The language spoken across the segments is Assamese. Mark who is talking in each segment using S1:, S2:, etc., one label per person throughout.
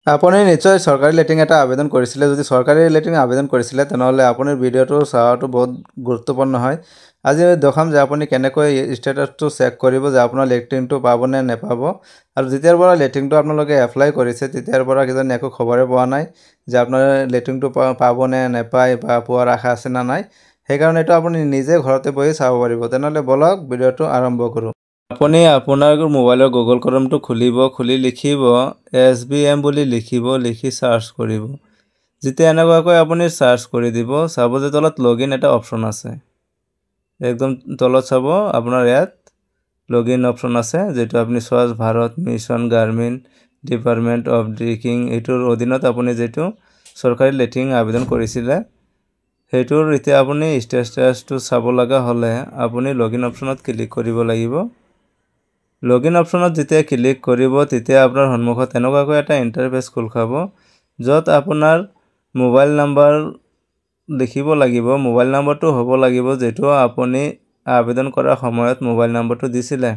S1: আপুনি নিশ্চয় চৰকাৰী লেট্ৰিন এটা আবেদন কৰিছিলে। যদি চৰকাৰী লেট্ৰিন আবেদন কৰিছিলে তেনেহ'লে আপোনাৰ ভিডিঅ'টো চোৱাটো বহুত গুৰুত্বপূৰ্ণ হয়। আজি দেখাম যে আপুনি কেনেকৈ ষ্টেটাছটো চেক কৰিব যে আপোনাৰ লেট্ৰিনটো পাবনে নেপাব। আৰু যেতিয়াৰ পৰা লেট্ৰিনটো আপোনালোকে এপ্লাই কৰিছে তেতিয়াৰ পৰা কিজানি একো খবৰে পোৱা নাই যে আপোনাৰ লেট্ৰিনটো পাবনে নেপায় বা পোৱাৰ আশা আছে না নাই। সেইকাৰণে এইটো আপুনি নিজে ঘৰতে বহি চাব পাৰিব। তেনেহ'লে বলক ভিডিঅ'টো আৰম্ভ কৰোঁ। আপুনি আপোনাৰ মোবাইলৰ গুগল ক্ৰমটো খুলি লিখিব SBM বুলি লিখি সাৰ্চ কৰিব। যেতিয়া এনেকুৱাকৈ আপুনি সাৰ্চ কৰি দিব, চাব যে তলত লগইন এটা অপশ্যন আছে। একদম তলত চাব আপোনাৰ ইয়াত লগইন অপশ্যন আছে, যেটো আপুনি স্বচ্ছ Bharat mission Gramin department of drinking এইটোৰ অধীনত আপুনি যেটো চৰকাৰী লেট্ৰিন আবেদন কৰিছিলে সেইটোৰ এতিয়া আপুনি ষ্টেটাছটো চাব লগা হ'লে আপুনি লগইন অপশ্যনত ক্লিক কৰিব লাগিব। লগইন অপশ্যনত যেতিয়া ক্লিক কৰিব তেতিয়া আপোনাৰ সন্মুখত এনেকুৱাকৈ এটা ইন্টাৰফেস খোল খাব, য'ত আপোনাৰ মোবাইল নাম্বাৰ লিখিব লাগিব। মোবাইল নাম্বাৰটো হ'ব লাগিব যেটো আপুনি আবেদন কৰাৰ সময়ত মোবাইল নাম্বাৰটো দিছিলে,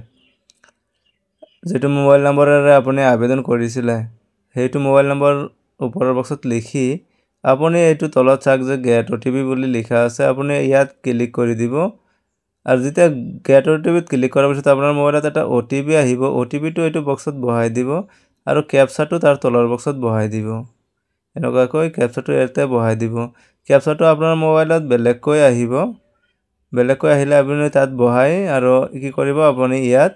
S1: যেটো মোবাইল নাম্বাৰেৰে আপুনি আবেদন কৰিছিলে সেইটো মোবাইল নাম্বাৰ ওপৰৰ বক্সত লিখি আপুনি এইটো তলত চাওক যে গেট OTP বুলি লিখা আছে, আপুনি ইয়াত ক্লিক কৰি দিব। আৰু যেতিয়া গেট OTPত ক্লিক কৰাৰ পিছত আপোনাৰ মোবাইলত এটা OTP আহিব। OTPটো এইটো বক্সত বহাই দিব আৰু ক্যাপচাটো তাৰ তলৰ বক্সত বহাই দিব। এনেকুৱাকৈ ক্যাপচাটো ইয়াতে বহাই দিব। ক্যাপচাটো আপোনাৰ মোবাইলত বেলেগকৈ আহিব। বেলেগকৈ আহিলে আপুনি তাত বহাই আৰু কি কৰিব, আপুনি ইয়াত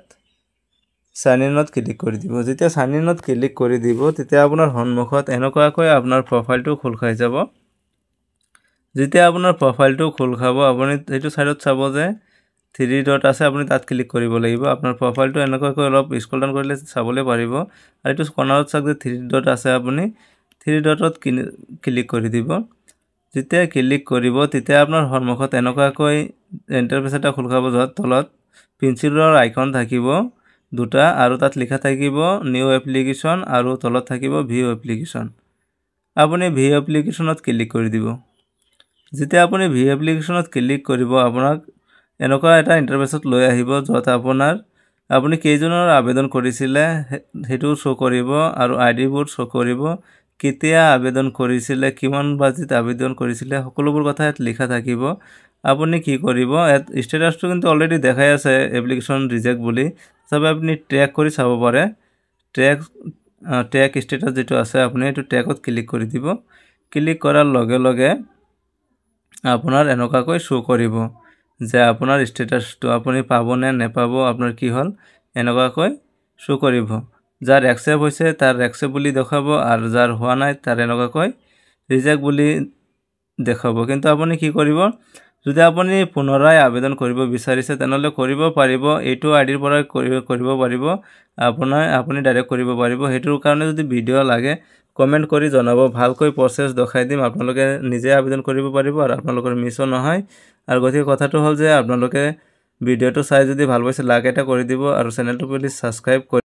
S1: সাইন ইনত ক্লিক কৰি দিব। যেতিয়া সাইন ইনত ক্লিক কৰি দিব তেতিয়া আপোনাৰ সন্মুখত এনেকুৱাকৈ আপোনাৰ প্ৰফাইলটো খোল খাই যাব। যেতিয়া আপোনাৰ প্ৰফাইলটো খোল খাব আপুনি এইটো সাইডত চাব যে 3 ডট আছে, আপুনি তাত ক্লিক কৰিব লাগিব। আপোনাৰ প্ৰফাইলটো এনেকুৱাকৈ অলপ স্ক্ৰল ডাউন কৰিলে চাবলৈ পাৰিব। আৰু এইটো কৰ্নাৰত চাওক যে 3 ডট আছে, আপুনি 3 ডটত ক্লিক কৰি দিব। যেতিয়া ক্লিক কৰিব তেতিয়া আপোনাৰ সন্মুখত এনেকুৱাকৈ ইন্টাৰফেস এটা খোল খাব, য'ত তলত পেন্সিলৰ আইকন থাকিব দুটা আৰু তাত লিখা থাকিব নিউ এপ্লিকেশন আৰু তলত থাকিব ভিউ এপ্লিকেশন। আপুনি ভিউ এপ্লিকেশনত ক্লিক কৰি দিব। যেতিয়া আপুনি ভিউ এপ্লিকেশনত ক্লিক কৰিব আপোনাক এনেকুৱা এটা ইন্টাৰফেসত লৈ আহিব, য'ত আপুনি কেইজনৰ আবেদন কৰিছিলে হেতু শো কৰিব আৰু আইডিবোৰ শো কৰিব, কেতিয়া আবেদন কৰিছিলে, কিমান বাজিত আবেদন কৰিছিলে, সকলোবোৰ কথা ইয়াত লিখা থাকিব। আপুনি কি কৰিব, ষ্টেটাছটো কিন্তু অলৰেডি দেখাই আছে এপ্লিকেশন ৰিজেক্ট বুলি, তবে আপুনি ট্ৰেক কৰি চাব পাৰে। ট্ৰেক ষ্টেটাছ যেটো আছে আপুনি এইটো ট্ৰেকত ক্লিক কৰি দিব। ক্লিক কৰাৰ লগে লগে আপোনাৰ এনেকুৱাকৈ শো কৰিব যে আপোনাৰ ষ্টেটাছটো আপুনি পাবনে নেপাব, আপোনাৰ কি হ'ল এনেকুৱাকৈ শো কৰিব। যাৰ একসেপ্ট হৈছে তাৰ একসেপ্ট বুলি দেখাব আৰু যাৰ হোৱা নাই তাৰ এনেকুৱাকৈ ৰিজেক্ট বুলি দেখাব। কিন্তু আপুনি কি কৰিব, যদি আপুনি পুনৰায় আবেদন কৰিব বিচাৰিছে তেনেহ'লে কৰিব পাৰিব, এইটো আইডিৰ পৰা কৰিব পাৰিব, আপুনি ডাইৰেক্ট কৰিব পাৰিব। হেতুৰ কাৰণে যদি ভিডিও লাগে কমেন্ট কৰি জনাব, ভালকৈ প্ৰসেস দেখাই দিম, আপোনালোকে নিজে আবেদন কৰিব পাৰিব আৰু আপোনালোকৰ মিছও নহয়। আৰু গতিকে কথাটো হ'ল যে আপোনালোকে ভিডিওটো চাই যদি ভাল পাইছে লাইক এটা কৰি দিব আৰু চেনেলটো প্লিজ সাবস্ক্ৰাইব কৰি